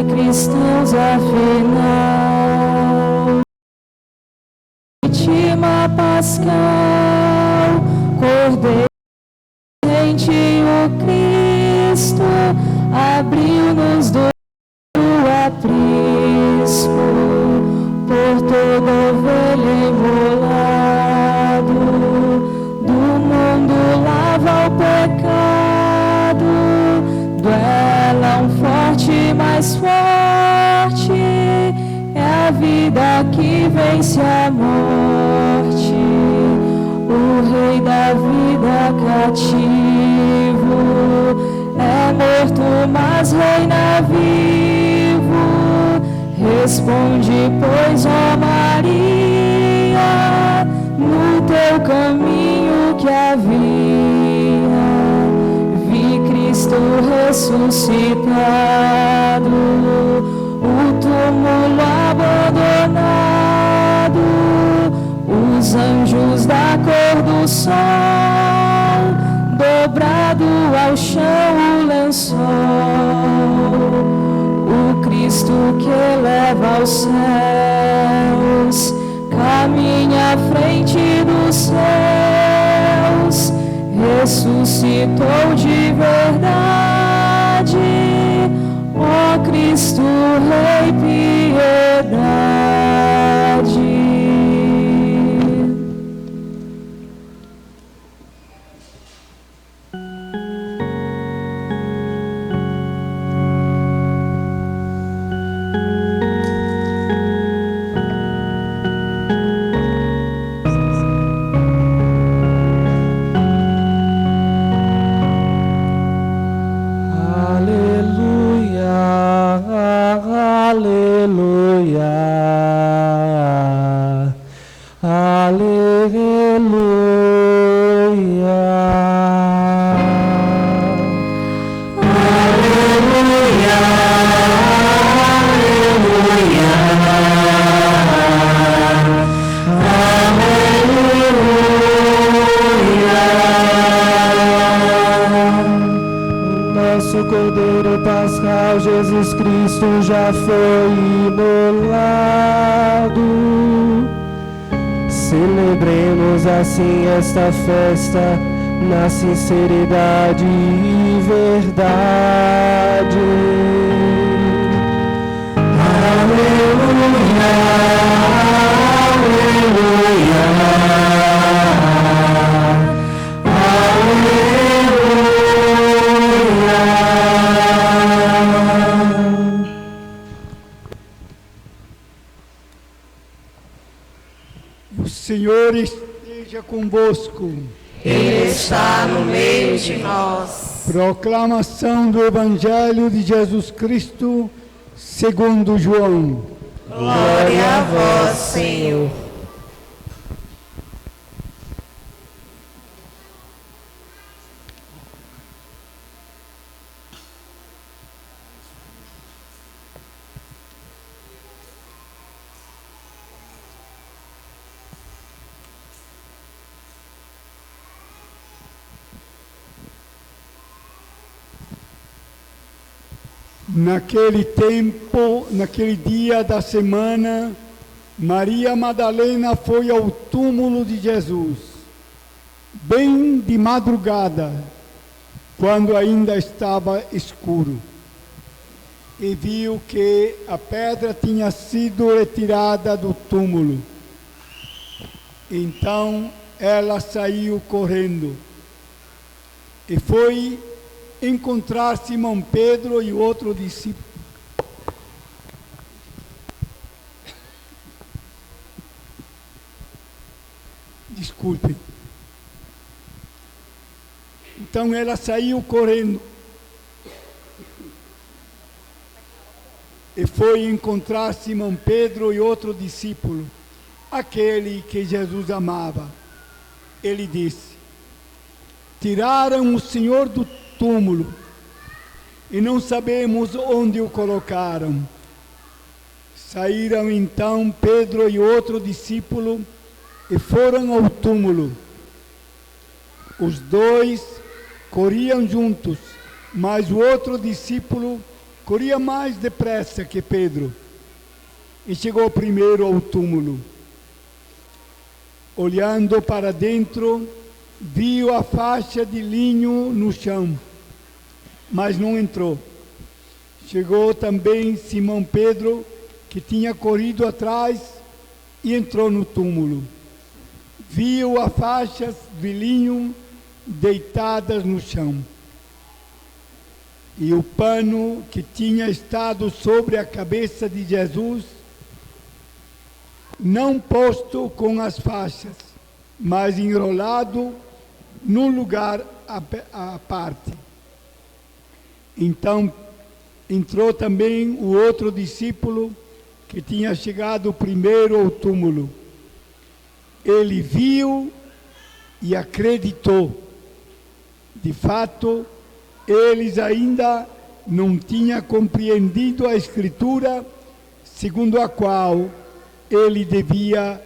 cristãos, afinal, vítima pascal, Cordeiro, o Cristo abriu-nos do aprisco, por toda ovelha imolado, do mundo lava o pecado, duela um forte mais forte, é a vida que vence a morte, o Rei da vida cativo, é morto mas reina vivo, responde pois, ó Maria, no teu caminho que havia, vi Cristo ressuscitado, o túmulo abandonado, os anjos da cor do sol, dobrado ao chão o lençol, o Cristo que eleva aos céus, caminha à frente dos céus, ressuscitou de verdade, ó Cristo Rei, piedade. Jesus Cristo já foi imolado. Celebremos assim esta festa na sinceridade e verdade. Aleluia, aleluia, aleluia. O Senhor esteja convosco. Ele está no meio de nós. Proclamação do Evangelho de Jesus Cristo segundo João. Glória a vós, Senhor. Naquele tempo, naquele dia da semana, Maria Madalena foi ao túmulo de Jesus, bem de madrugada, quando ainda estava escuro, e viu que a pedra tinha sido retirada do túmulo. Então ela saiu correndo e foi encontrar Simão Pedro e outro discípulo. Desculpe. Então ela saiu correndo e foi encontrar Simão Pedro e outro discípulo, aquele que Jesus amava. Ele disse: tiraram o Senhor do túmulo e não sabemos onde o colocaram. Saíram então Pedro e outro discípulo e foram ao túmulo. Os dois corriam juntos, mas o outro discípulo corria mais depressa que Pedro e chegou primeiro ao túmulo. Olhando para dentro, viu a faixa de linho no chão, mas não entrou. Chegou também Simão Pedro, que tinha corrido atrás, e entrou no túmulo. Viu as faixas de linho deitadas no chão, e o pano que tinha estado sobre a cabeça de Jesus, não posto com as faixas, mas enrolado num lugar à parte. Então entrou também o outro discípulo que tinha chegado primeiro ao túmulo. Ele viu e acreditou. De fato, eles ainda não tinham compreendido a Escritura, segundo a qual ele devia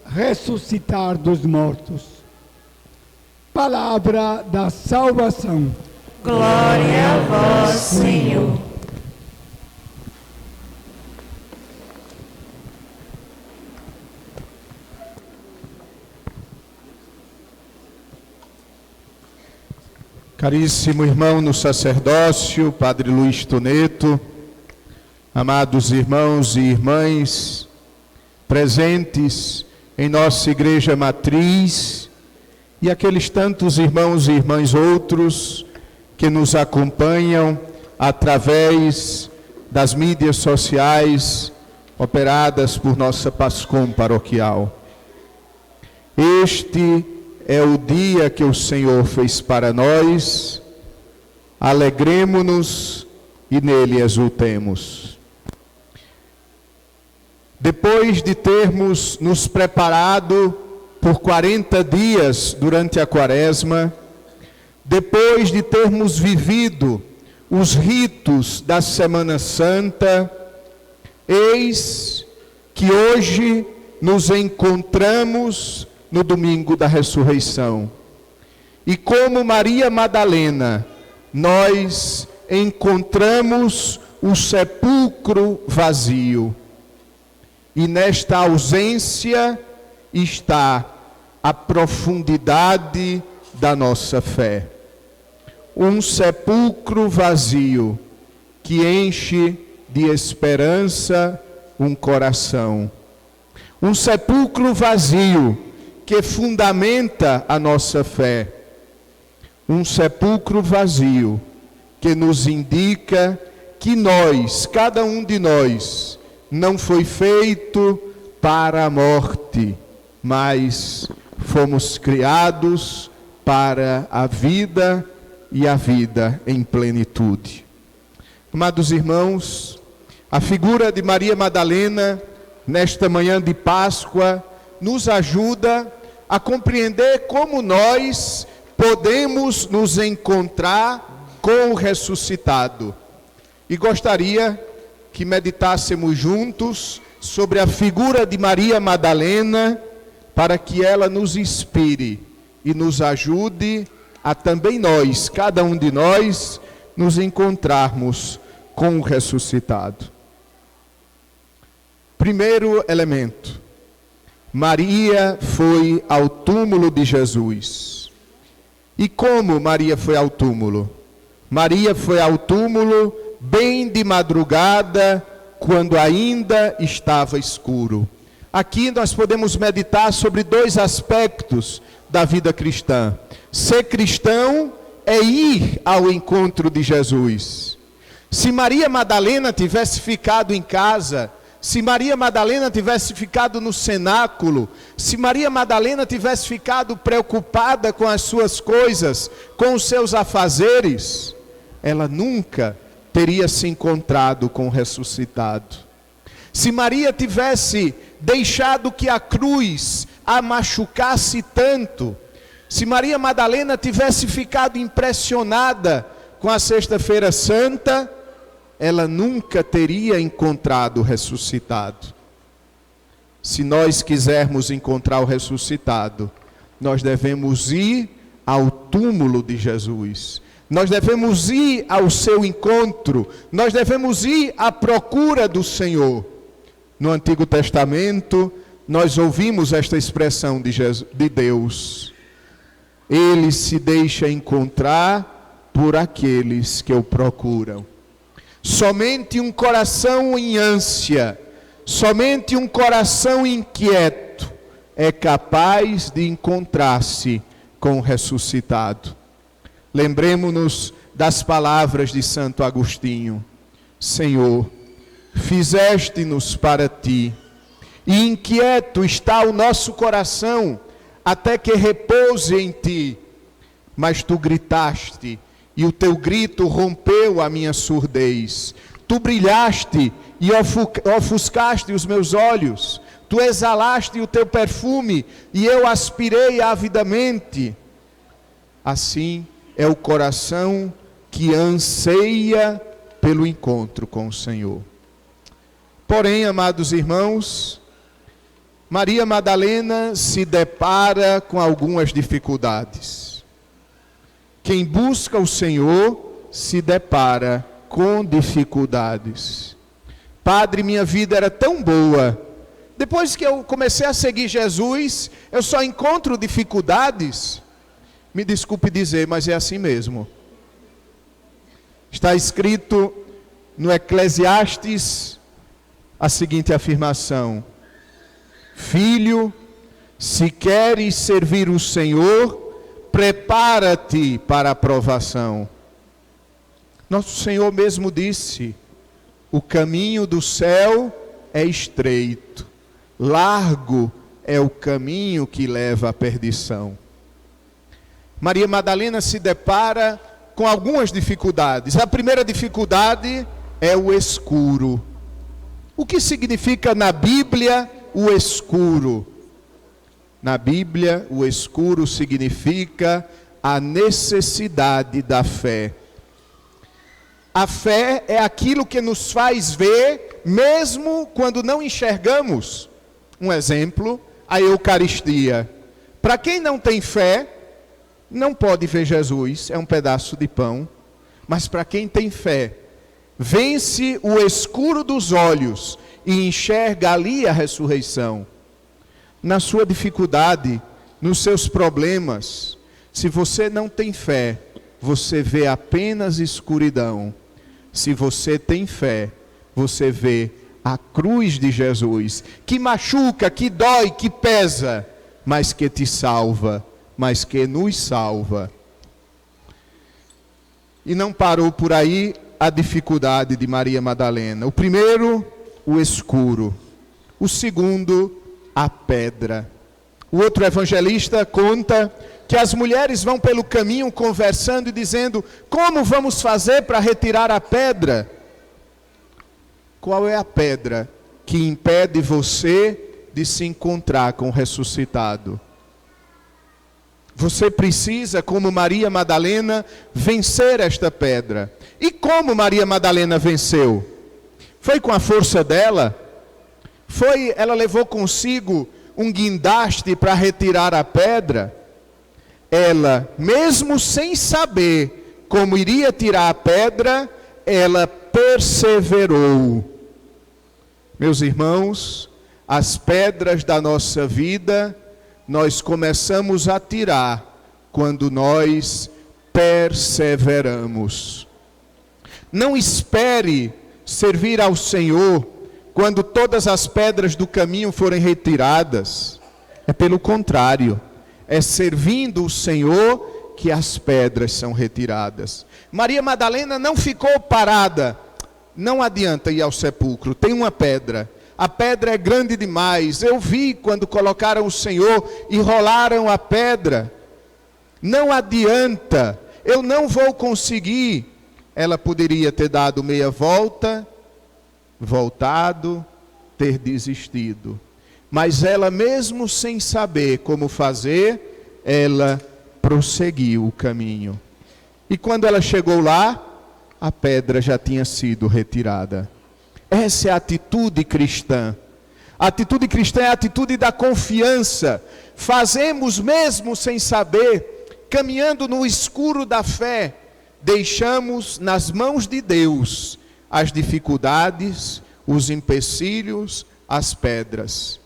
ressuscitar dos mortos. Palavra da salvação. Glória a vós, Senhor. Caríssimo irmão no sacerdócio, Padre Luiz Toneto, amados irmãos e irmãs presentes em nossa igreja matriz e aqueles tantos irmãos e irmãs outros que nos acompanham através das mídias sociais operadas por nossa PASCOM paroquial. Este é o dia que o Senhor fez para nós, alegremo-nos e nele exultemos. Depois de termos nos preparado por 40 dias durante a Quaresma, depois de termos vivido os ritos da Semana Santa, eis que hoje nos encontramos no domingo da ressurreição. E como Maria Madalena, nós encontramos o sepulcro vazio. E nesta ausência está a profundidade da nossa fé. Um sepulcro vazio que enche de esperança um coração. Um sepulcro vazio que fundamenta a nossa fé. Um sepulcro vazio que nos indica que nós, cada um de nós, não foi feito para a morte, mas fomos criados para a vida e a vida em plenitude. Amados irmãos, a figura de Maria Madalena, nesta manhã de Páscoa, nos ajuda a compreender como nós podemos nos encontrar com o ressuscitado. E gostaria que meditássemos juntos sobre a figura de Maria Madalena, para que ela nos inspire e nos ajude a também nós, cada um de nós, nos encontrarmos com o ressuscitado. Primeiro elemento: Maria foi ao túmulo de Jesus. E como Maria foi ao túmulo? Maria foi ao túmulo bem de madrugada, quando ainda estava escuro. Aqui nós podemos meditar sobre dois aspectos da vida cristã. Ser cristão é ir ao encontro de Jesus. Se Maria Madalena tivesse ficado em casa, se Maria Madalena tivesse ficado no cenáculo, se Maria Madalena tivesse ficado preocupada com as suas coisas, com os seus afazeres, ela nunca teria se encontrado com o ressuscitado. Se Maria tivesse deixado que a cruz a machucasse tanto, se Maria Madalena tivesse ficado impressionada com a Sexta-feira Santa, ela nunca teria encontrado o ressuscitado. Se nós quisermos encontrar o ressuscitado, nós devemos ir ao túmulo de Jesus. Nós devemos ir ao seu encontro, nós devemos ir à procura do Senhor. No Antigo Testamento, nós ouvimos esta expressão de Deus: Ele se deixa encontrar por aqueles que o procuram. Somente um coração em ânsia, somente um coração inquieto é capaz de encontrar-se com o ressuscitado. Lembremos-nos das palavras de Santo Agostinho: Senhor, fizeste-nos para ti, e inquieto está o nosso coração, até que repouse em ti. Mas tu gritaste, e o teu grito rompeu a minha surdez. Tu brilhaste e ofuscaste os meus olhos. Tu exalaste o teu perfume, e eu aspirei avidamente. Assim é o coração que anseia pelo encontro com o Senhor. Porém, amados irmãos, Maria Madalena se depara com algumas dificuldades. Quem busca o Senhor se depara com dificuldades. Padre, minha vida era tão boa. Depois que eu comecei a seguir Jesus, eu só encontro dificuldades. Me desculpe dizer, mas é assim mesmo. Está escrito no Eclesiastes a seguinte afirmação: Filho, se queres servir o Senhor, prepara-te para a provação. Nosso Senhor mesmo disse: o caminho do céu é estreito, largo é o caminho que leva à perdição. Maria Madalena se depara com algumas dificuldades. A primeira dificuldade é o escuro. O que significa na Bíblia o escuro? Na Bíblia, o escuro significa a necessidade da fé. A fé é aquilo que nos faz ver, mesmo quando não enxergamos. Um exemplo, a Eucaristia. Para quem não tem fé, não pode ver Jesus, é um pedaço de pão. Mas para quem tem fé, vence o escuro dos olhos e enxerga ali a ressurreição. Na sua dificuldade, nos seus problemas, se você não tem fé, você vê apenas escuridão. Se você tem fé, você vê a cruz de Jesus, que machuca, que dói, que pesa, mas que te salva, mas que nos salva. E não parou por aí a dificuldade de Maria Madalena. O primeiro, o escuro. O segundo, a pedra. O outro evangelista conta que as mulheres vão pelo caminho conversando e dizendo: como vamos fazer para retirar a pedra? Qual é a pedra que impede você de se encontrar com o ressuscitado? Você precisa, como Maria Madalena, vencer esta pedra. E como Maria Madalena venceu? Foi com a força dela? Ela levou consigo um guindaste para retirar a pedra? Ela, mesmo sem saber como iria tirar a pedra, ela perseverou. Meus irmãos, as pedras da nossa vida, nós começamos a tirar quando nós perseveramos. Não espere servir ao Senhor quando todas as pedras do caminho forem retiradas. É pelo contrário, é servindo o Senhor que as pedras são retiradas. Maria Madalena não ficou parada. Não adianta ir ao sepulcro, tem uma pedra. A pedra é grande demais. Eu vi quando colocaram o Senhor e rolaram a pedra. Não adianta, eu não vou conseguir. Ela poderia ter dado meia volta, voltado, ter desistido. Mas ela, mesmo sem saber como fazer, ela prosseguiu o caminho. E quando ela chegou lá, a pedra já tinha sido retirada. Essa é a atitude cristã. A atitude cristã é a atitude da confiança. Fazemos mesmo sem saber, caminhando no escuro da fé, deixamos nas mãos de Deus as dificuldades, os empecilhos, as pedras.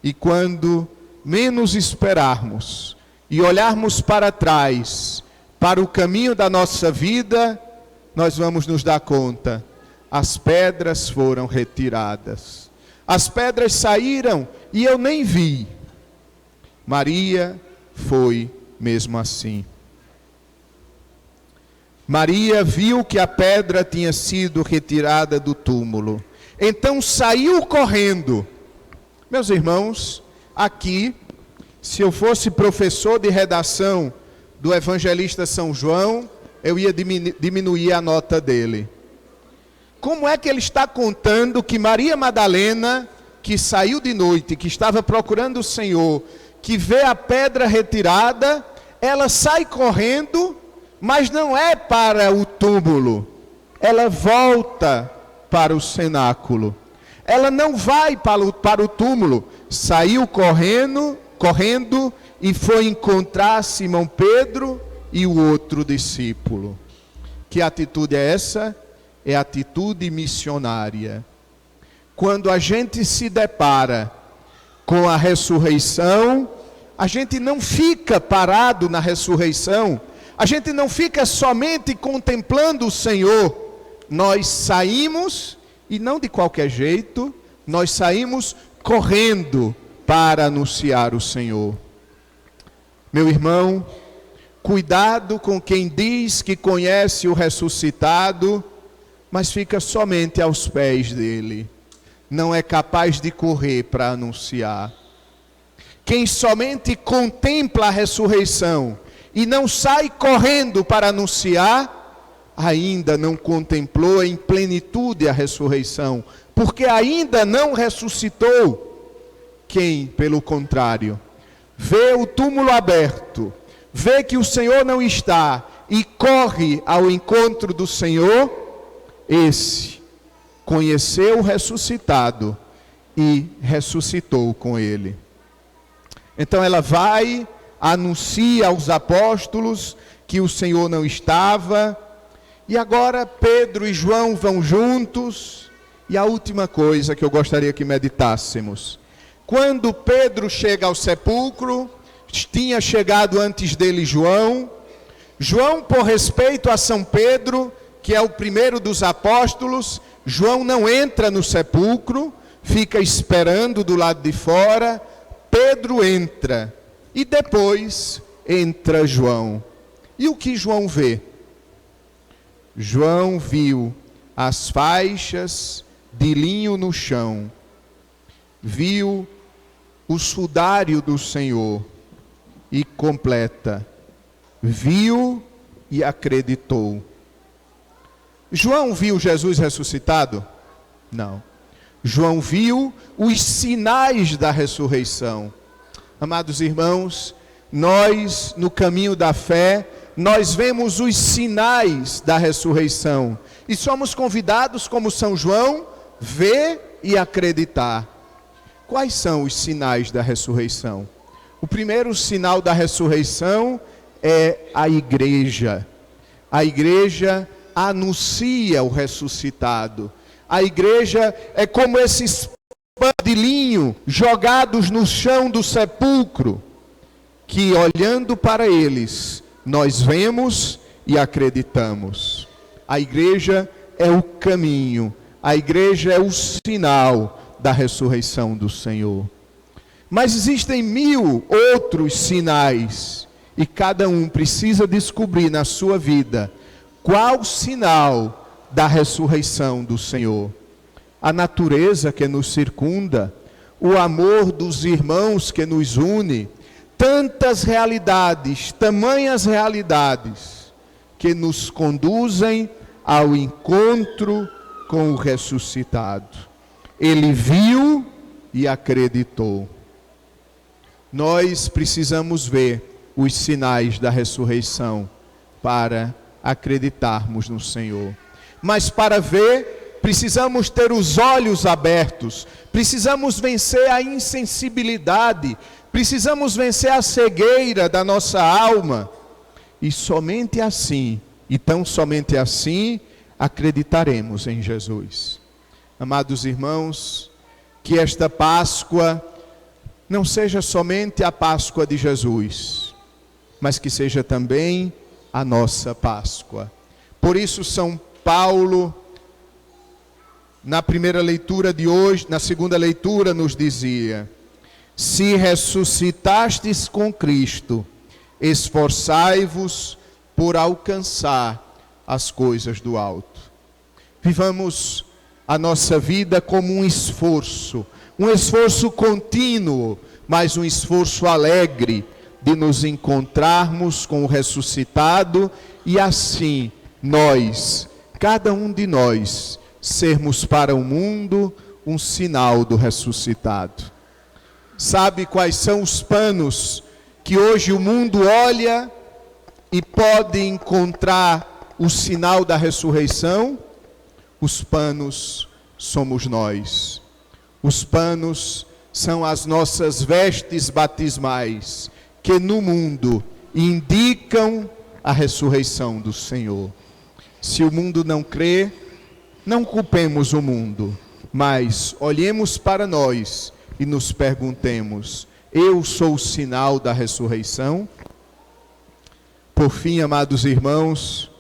E quando menos esperarmos e olharmos para trás, para o caminho da nossa vida, nós vamos nos dar conta, as pedras foram retiradas. As pedras saíram e eu nem vi. Maria foi mesmo assim. Maria viu que a pedra tinha sido retirada do túmulo. Então saiu correndo. Meus irmãos, aqui, se eu fosse professor de redação do evangelista São João, eu ia diminuir a nota dele. Como é que ele está contando que Maria Madalena, que saiu de noite, que estava procurando o Senhor, que vê a pedra retirada, ela sai correndo, mas não é para o túmulo, ela volta para o cenáculo. Ela não vai para o túmulo, saiu correndo e foi encontrar Simão Pedro e o outro discípulo. Que atitude é essa? É atitude missionária. Quando a gente se depara com a ressurreição, a gente não fica parado na ressurreição, a gente não fica somente contemplando o Senhor. Nós saímos, e não de qualquer jeito, nós saímos correndo para anunciar o Senhor. Meu irmão, cuidado com quem diz que conhece o ressuscitado, mas fica somente aos pés dele. Não é capaz de correr para anunciar. Quem somente contempla a ressurreição e não sai correndo para anunciar, ainda não contemplou em plenitude a ressurreição, porque ainda não ressuscitou. Quem, pelo contrário, vê o túmulo aberto, vê que o Senhor não está e corre ao encontro do Senhor, esse conheceu o ressuscitado e ressuscitou com ele. Então ela vai, anuncia aos apóstolos que o Senhor não estava, e agora Pedro e João vão juntos. E a última coisa que eu gostaria que meditássemos: quando Pedro chega ao sepulcro, tinha chegado antes dele João. João, por respeito a São Pedro, que é o primeiro dos apóstolos, João não entra no sepulcro, fica esperando do lado de fora. Pedro entra e depois entra João. E o que João vê? João viu as faixas de linho no chão, viu o sudário do Senhor e completa: viu e acreditou. João viu Jesus ressuscitado? Não. João viu os sinais da ressurreição. Amados irmãos, nós no caminho da fé, nós vemos os sinais da ressurreição e somos convidados, como São João, ver e acreditar. Quais são os sinais da ressurreição? O primeiro sinal da ressurreição é a igreja. A igreja anuncia o ressuscitado. A igreja é como esses panos de linho jogados no chão do sepulcro, que olhando para eles, nós vemos e acreditamos. A igreja é o caminho, a igreja é o sinal da ressurreição do Senhor. Mas existem 1000 outros sinais, e cada um precisa descobrir na sua vida qual sinal da ressurreição do Senhor. A natureza que nos circunda, o amor dos irmãos que nos une, tantas realidades, tamanhas realidades, que nos conduzem ao encontro com o ressuscitado. Ele viu e acreditou. Nós precisamos ver os sinais da ressurreição para acreditarmos no Senhor. Mas para ver, precisamos ter os olhos abertos, precisamos vencer a insensibilidade, precisamos vencer a cegueira da nossa alma, e somente assim E tão somente assim acreditaremos em Jesus. Amados irmãos, que esta Páscoa não seja somente a Páscoa de Jesus, mas que seja também a nossa Páscoa. Por isso São Paulo, na primeira leitura de hoje, na segunda leitura, nos dizia: se ressuscitastes com Cristo, esforçai-vos por alcançar as coisas do alto. Vivamos a nossa vida como um esforço contínuo, mas um esforço alegre de nos encontrarmos com o ressuscitado e assim nós, cada um de nós, sermos para o mundo um sinal do ressuscitado. Sabe quais são os panos que hoje o mundo olha e pode encontrar o sinal da ressurreição? Os panos somos nós. Os panos são as nossas vestes batismais, que no mundo indicam a ressurreição do Senhor. Se o mundo não crê, não culpemos o mundo, mas olhemos para nós e nos perguntemos: eu sou o sinal da ressurreição? Por fim, amados irmãos,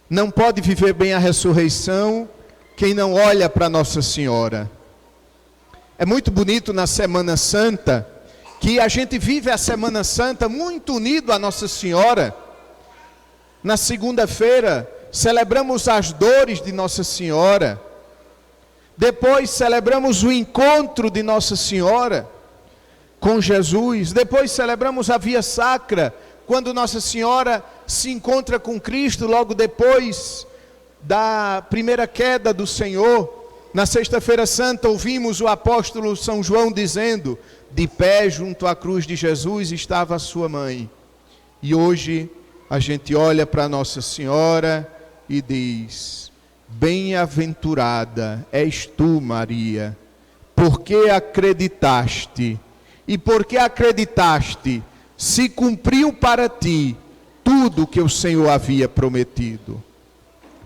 não pode viver bem a ressurreição quem não olha para Nossa Senhora. É muito bonito na Semana Santa, que a gente vive a Semana Santa muito unido a Nossa Senhora. Na segunda-feira, celebramos as dores de Nossa Senhora. Depois celebramos o encontro de Nossa Senhora com Jesus. Depois celebramos a Via Sacra, quando Nossa Senhora se encontra com Cristo, logo depois da primeira queda do Senhor. Na Sexta-feira Santa ouvimos o apóstolo São João dizendo: de pé junto à cruz de Jesus estava a sua mãe. E hoje a gente olha para Nossa Senhora e diz: bem-aventurada és tu, Maria, porque acreditaste, e porque acreditaste, se cumpriu para ti tudo o que o Senhor havia prometido.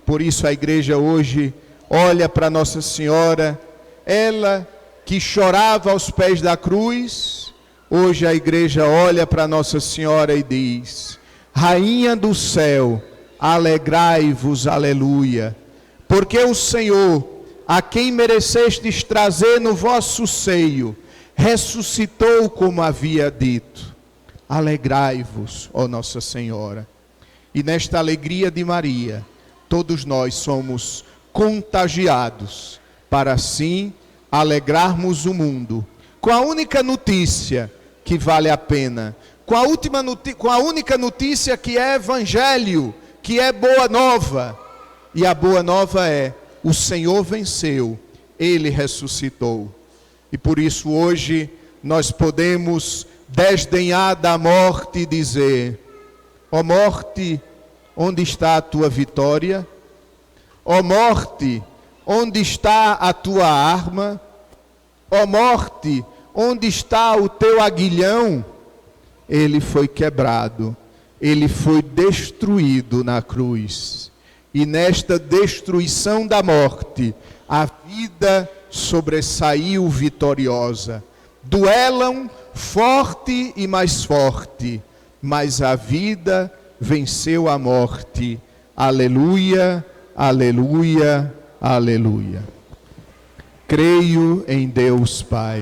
Por isso a igreja hoje olha para Nossa Senhora, ela que chorava aos pés da cruz. Hoje a igreja olha para Nossa Senhora e diz: Rainha do céu, alegrai-vos, aleluia, porque o Senhor, a quem merecestes trazer no vosso seio, ressuscitou como havia dito. Alegrai-vos, ó Nossa Senhora. E nesta alegria de Maria, todos nós somos contagiados para assim alegrarmos o mundo com a única notícia que vale a pena, com a única notícia que é evangelho, que é boa nova. E a boa nova é: o Senhor venceu, Ele ressuscitou. E por isso hoje nós podemos desdenhar da morte e dizer: ó morte, onde está a tua vitória? Ó morte, onde está a tua arma? Ó morte, onde está o teu aguilhão? Ele foi quebrado, ele foi destruído na cruz. E nesta destruição da morte, a vida sobressaiu vitoriosa. Duelam forte e mais forte, mas a vida venceu a morte. Aleluia, aleluia, aleluia. Creio em Deus Pai,